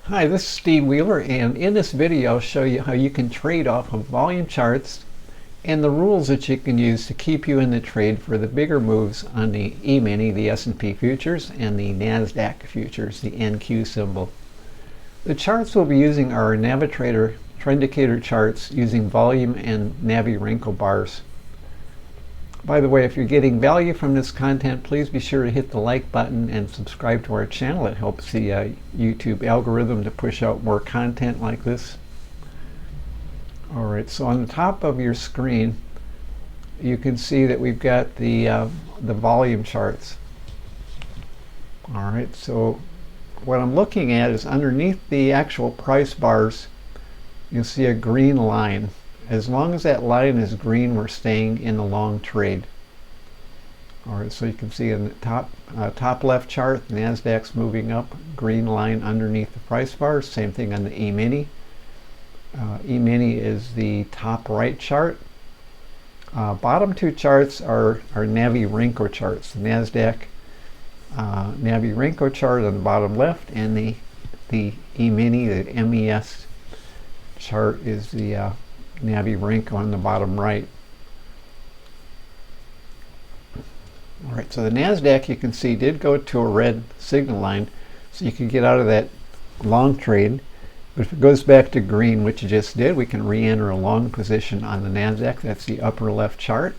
Hi, this is Steve Wheeler, and in this video I'll show you how you can trade off of volume charts and the rules that you can use to keep you in the trade for the bigger moves on the E-mini, the S&P futures, and the NASDAQ futures, the NQ symbol. The charts we'll be using are Navitrator Trendicator charts using volume and Navi-Renko bars. By the way, if you're getting value from this content, please be sure to hit the like button and subscribe to our channel. It helps the YouTube algorithm to push out more content like this. Alright, so on the top of your screen, you can see that we've got the volume charts. Alright, so what I'm looking at is underneath the actual price bars, you'll see a green line. As long as that line is green, we're staying in the long trade. Alright, so you can see in the top left chart, NASDAQ's moving up, green line underneath the price bars. Same thing on the E-mini. E-mini is the top right chart. Bottom two charts are Navi-Renko charts. The NASDAQ Navi-Renko chart on the bottom left, and the E-mini, the MES chart, is the Navi-Renko on the bottom right. Alright, so the NASDAQ, you can see, did go to a red signal line, so you can get out of that long trade. But if it goes back to green, which it just did, we can re-enter a long position on the NASDAQ. That's the upper left chart.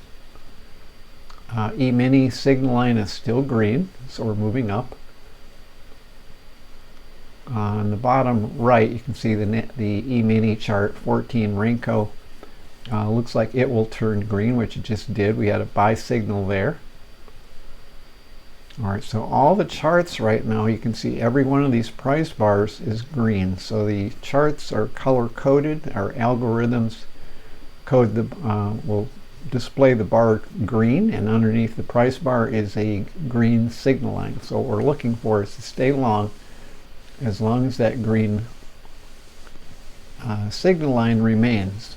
E-mini signal line is still green, so we're moving up. On the bottom right, you can see the E-mini chart, 14 Renko. Looks like it will turn green, which it just did. We had a buy signal there. Alright, so all the charts right now, you can see every one of these price bars is green. So the charts are color coded. Our algorithms code will display the bar green, and underneath the price bar is a green signal line. So what we're looking for is to stay long as long as that green signal line remains.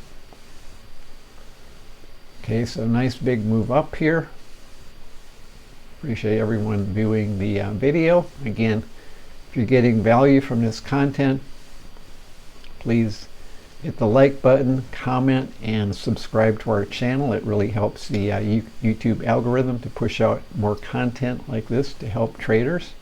Okay, so nice big move up here. Appreciate everyone viewing the video. Again, if you're getting value from this content, please hit the like button, comment, and subscribe to our channel. It really helps the YouTube algorithm to push out more content like this to help traders.